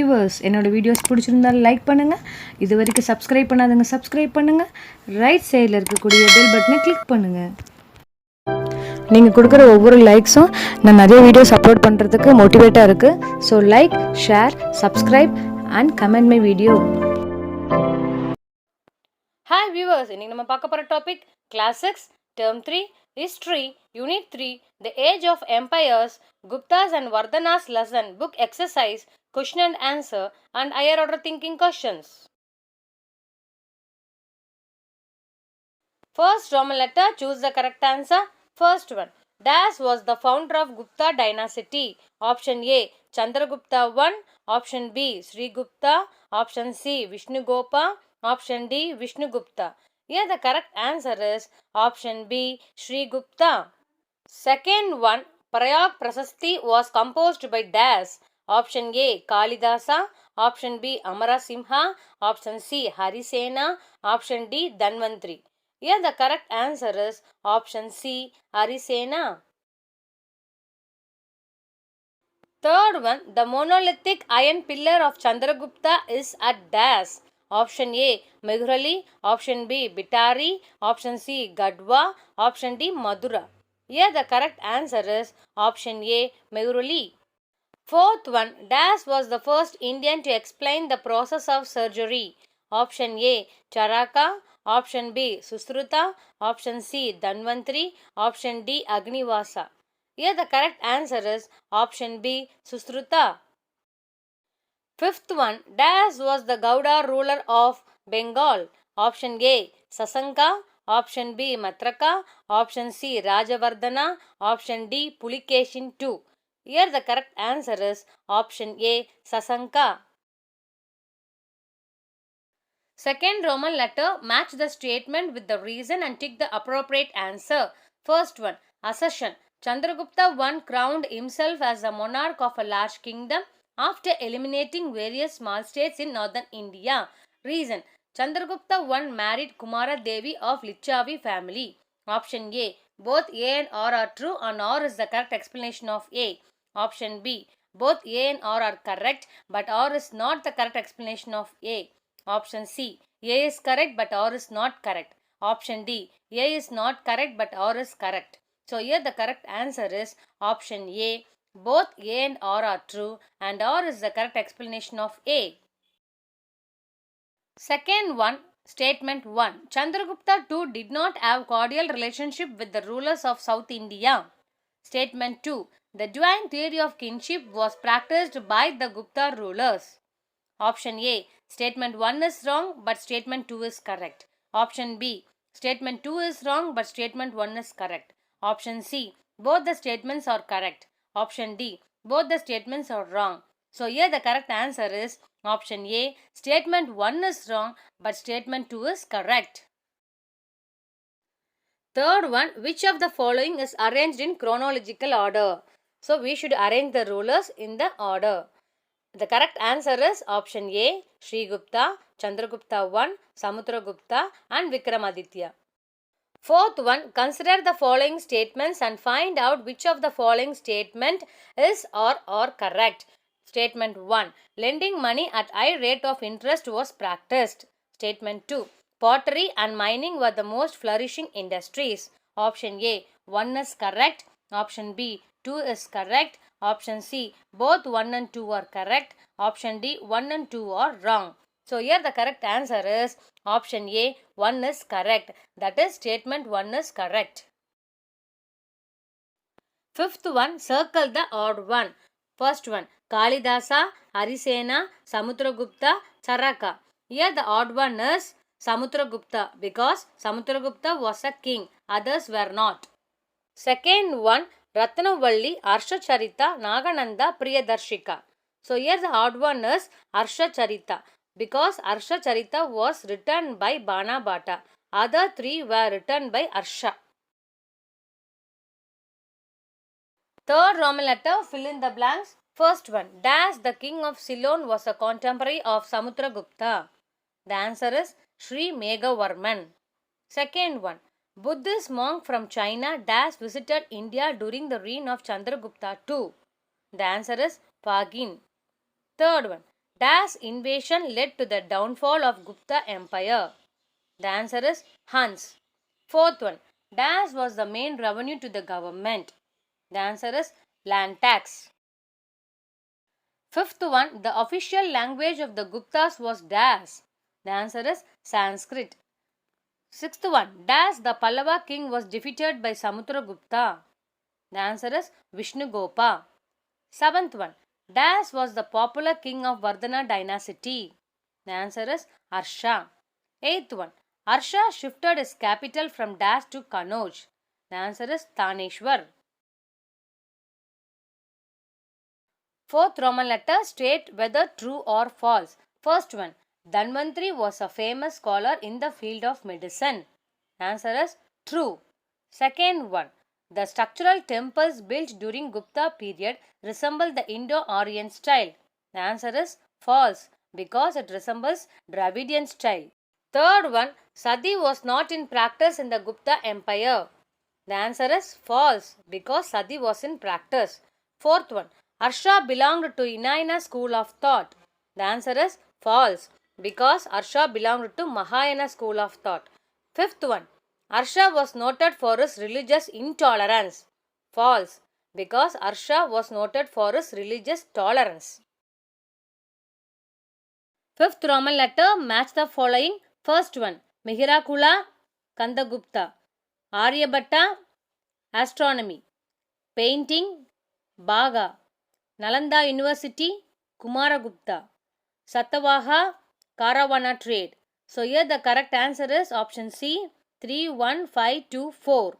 Viewers, என்னோட videos பிடிச்சிருந்தால் like பண்ணுங்கள். இது வரைக்கும் சப்ஸ்கிரைப் பண்ணாதவங்க சப்ஸ்கிரைப் பண்ணுங்கள். ரைட் சைடில் இருக்கக்கூடிய பெல் பட்டனை கிளிக் பண்ணுங்கள். நீங்கள் கொடுக்குற ஒவ்வொரு லைக்ஸும் நான் நிறைய வீடியோஸ் அப்லோட் பண்ணுறதுக்கு மோட்டிவேட்டாக இருக்குது. So like, share, subscribe and comment my video. Hi viewers, இன்றைக்கி நம்ம பார்க்க போகிற topic class 6 term 3 history unit 3 the age of empires Guptas and Vardhanas lesson book exercise question and answer and higher order thinking questions. First Roman letter, choose the correct answer. First one, Dash was the founder of Gupta dynasty. Option A, Chandragupta I. Option B, Sri Gupta. Option C, Vishnugopa. Option D, Vishnugupta. Here the correct answer is option B, Sri Gupta. Second one, Prayag Prasasti was composed by Dash. Option A, Kalidasa. Option B, Amarasimha. Option C, Harisena. Option D, Dhanvantri. Here the correct answer is option C, Harisena. Third one, the monolithic iron pillar of Chandragupta is at Dash. Option A, Megrali. Option B, Bitari. Option C, Gadwa. Option D, Madura. Here the correct answer is option A, Megrali. Fourth one, Dash was the first Indian to explain the process of surgery. Option A, Charaka. Option B, Susruta. Option C, Dhanvantri. Option D, Agnivasa. Here the correct answer is option B, Susruta. Fifth one, Dash was the Gauda ruler of Bengal. Option A, Sasanka. Option B, Matraka. Option C, Rajavardhana. Option D, Pulikeshin II. Here the correct answer is option A, Sasanka. Second Roman letter, match the statement with the reason and tick the appropriate answer. First one, assertion. Chandragupta I crowned himself as the monarch of a large kingdom after eliminating various small states in northern India. Reason. Chandragupta I married Kumara Devi of Lichavi family. Option A. Both A and R are true and R is the correct explanation of A. Option B. Both A and R are correct but R is not the correct explanation of A. Option C. A is correct but R is not correct. Option D. A is not correct but R is correct. So here the correct answer is option A. Both A and R are true and R is the correct explanation of A. Second one, statement 1. Chandragupta II did not have cordial relationship with the rulers of South India. Statement 2. The divine theory of kinship was practiced by the Gupta rulers. Option A. Statement 1 is wrong but statement 2 is correct. Option B. Statement 2 is wrong but statement 1 is correct. Option C. Both the statements are correct. Option D. Both the statements are wrong. So here the correct answer is option A. Statement 1 is wrong but statement 2 is correct. Third one, which of the following is arranged in chronological order? So we should arrange the rulers in the order. The correct answer is option A, Sri Gupta, Chandragupta I, Samudragupta and Vikramaditya. Fourth one, consider the following statements and find out which of the following statement is or are correct. Statement 1, lending money at high rate of interest was practiced. Statement 2, pottery and mining were the most flourishing industries. Option A, 1 is correct. Option B, 2 is correct. Option C, both 1 and 2 are correct. Option D, 1 and 2 are wrong. So here the correct answer is option A, 1 is correct. That is statement 1 is correct. Fifth one, circle the odd one. First one, Kalidasa, Harisena, Samudragupta, Charaka. Here the odd one is Samudragupta because Samudragupta was a king, others were not. Second one, Ratnavalli, Arshacharita, Nagananda, Priyadarshika. So here the odd one is Arshacharita because Arshacharita was written by Banabhata. Other three were written by Arsha. Third Roman letter, fill in the blanks. First one, Dash the king of Ceylon was a contemporary of Samudragupta. The answer is Sri Meghavarman. Second one, Buddhist monk from China Dash visited India during the reign of Chandragupta II. The answer is Pagin. Third one, Dash invasion led to the downfall of Gupta Empire? The answer is Huns. Fourth one. Dash was the main revenue to the government? The answer is land tax. Fifth one. The official language of the Guptas was Dash? The answer is Sanskrit. Sixth one. Dash the Pallava king was defeated by Samudragupta? The answer is Vishnugopa. Seventh one. Dash was the popular king of Vardhana dynasty? The answer is Harsha. Eighth one. Harsha shifted his capital from Dash to Kanauj? The answer is Taneshwar. Fourth Roman letter, state whether true or false. First one. Dhanvantri was a famous scholar in the field of medicine? The answer is true. Second one. The structural temples built during Gupta period resemble the Indo-Aryan style? The answer is false, because it resembles Dravidian style. Third one. Sati was not in practice in the Gupta Empire? The answer is false, because Sati was in practice. Fourth one. Harsha belonged to Hinayana school of thought? The answer is false, because Harsha belonged to Mahayana school of thought. Fifth one. Harsha was noted for his religious intolerance? False, because Harsha was noted for his religious tolerance. Fifth Roman letter, match the following. First one. Mihirakula, Kandagupta. Aryabhatta, astronomy. Painting, Bhaga. Nalanda University, Kumaragupta. Satavaha, Karavana trade. So here the correct answer is option C, 31524.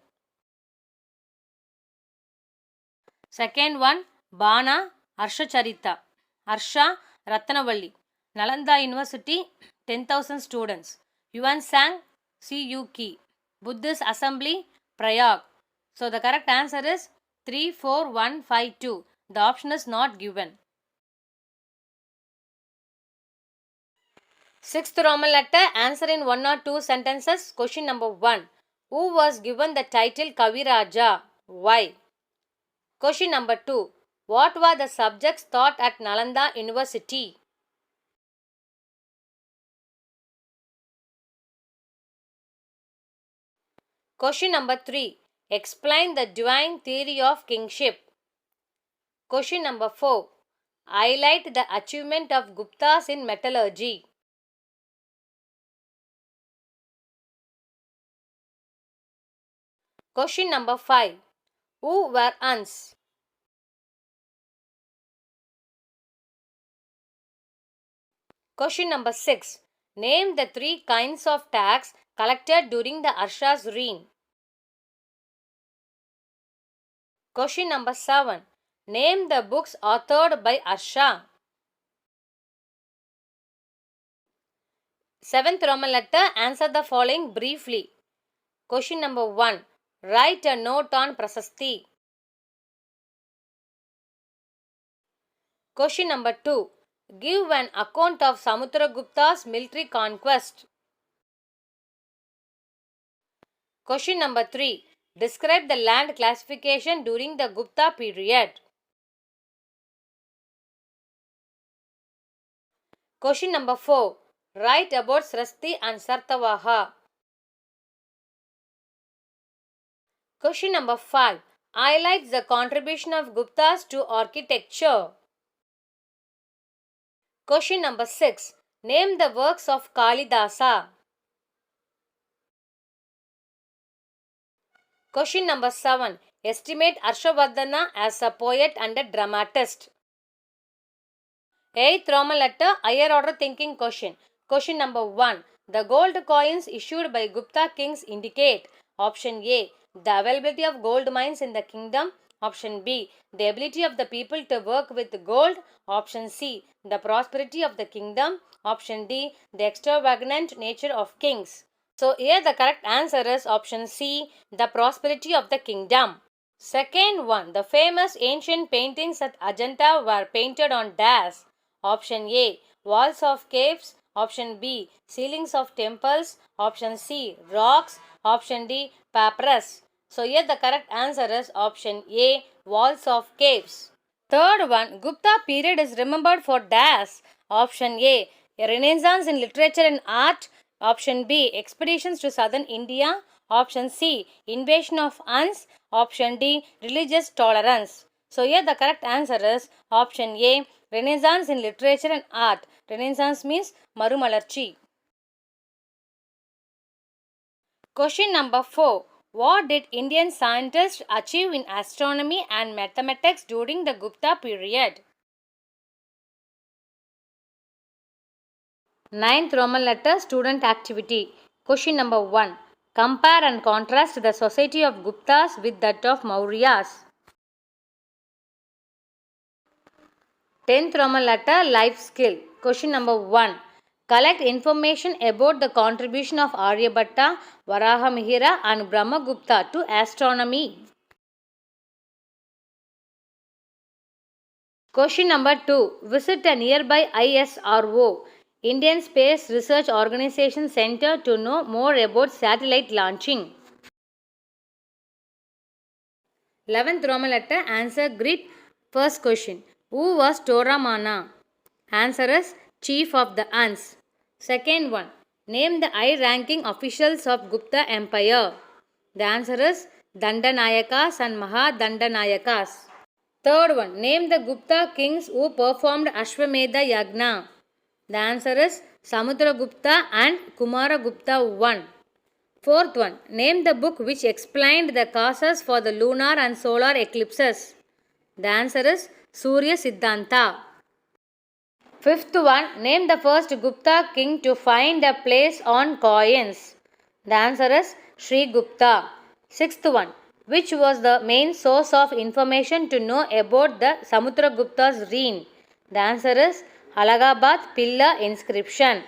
Second one. Bana, Harsha Charita. Harsha, Ratnavalli. Nalanda University, 10,000 students. Yuan Sang, CUK. Buddhist Assembly, Prayag. So the correct answer is 34152. The option is not given. Sixth Roman letter, answer in 1 or 2 sentences. Question number 1. Who was given the title Kaviraja? Why? Question number 2. What were the subjects taught at Nalanda University? Question number 3. Explain the divine theory of kingship. Question number 4. Highlight the achievement of Guptas in metallurgy. Question number 5. Who were Huns? Question number 6. Name the 3 kinds of tax collected during the Harsha's reign. Question number 7. Name the books authored by Harsha. Seventh Roman letter, answer the following briefly. Question number 1. Write a note on Prasasti. Question number 2. Give an account of Samudragupta's military conquest. Question number 3. Describe the land classification during the Gupta period. Question number 4. Write about Srasti and Sartavaha. Question number 5. Highlights the contribution of Guptas to architecture. Question number 6. Name the works of Kalidasa. Question number 7. Estimate Harshavardhana as a poet and a dramatist. 8th Roman letter, higher order thinking question. Question number 1. The gold coins issued by Gupta kings indicate. Option A. The availability of gold mines in the kingdom. Option B. The ability of the people to work with gold. Option C. The prosperity of the kingdom. Option D. The extravagant nature of kings. So here the correct answer is option C. The prosperity of the kingdom. Second one. The famous ancient paintings at Ajanta were painted on dash. Option A. Walls of caves. Option B. Ceilings of temples. Option C. Rocks. Option D. Papyrus. So here the correct answer is option A. Walls of caves. Third one. Gupta period is remembered for dash. Option A, a renaissance in literature and art. Option B, expeditions to southern India. Option C, invasion of Huns. Option D, religious tolerance. So here the correct answer is option A, renaissance in literature and art. Renaissance means Marumalarchi. Question number 4. What did Indian scientists achieve in astronomy and mathematics during the Gupta period? Ninth Roman letter student activity. Question number 1. Compare and contrast the society of Guptas with that of Mauryas. 10th Roman letter life skill. Question number 1. Collect information about the contribution of Aryabhatta, Varahamihira and Brahmagupta to astronomy. Question number 2. Visit a nearby ISRO, Indian Space Research Organization Center, to know more about satellite launching. 11th Roman letter answer grid. First question. Who was Toramana? Answer is Chief of the Huns. Second one. Name the high-ranking officials of Gupta Empire. The answer is Dandanayakas and Mahadandanayakas. Third one. Name the Gupta kings who performed Ashwamedha Yagna. The answer is Samudragupta and Kumaragupta I. Fourth one. Name the book which explained the causes for the lunar and solar eclipses. The answer is Surya Siddhanta. Fifth one. Name the first Gupta king to find a place on coins. The answer is Sri Gupta. Sixth one. Which was the main source of information to know about the Samudragupta's reign? The answer is Allahabad Pillar inscription.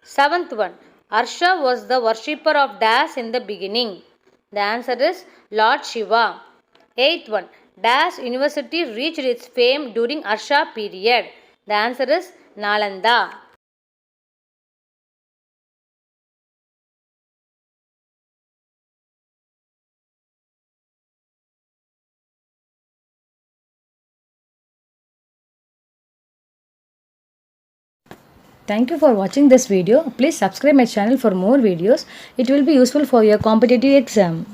Seventh one. Harsha was the worshipper of Das in the beginning. The answer is Lord Shiva. Eighth one. Das University reached its fame during Harsha period. The answer is Nalanda. Thank you for watching this video. Please subscribe my channel for more videos. It will be useful for your competitive exam.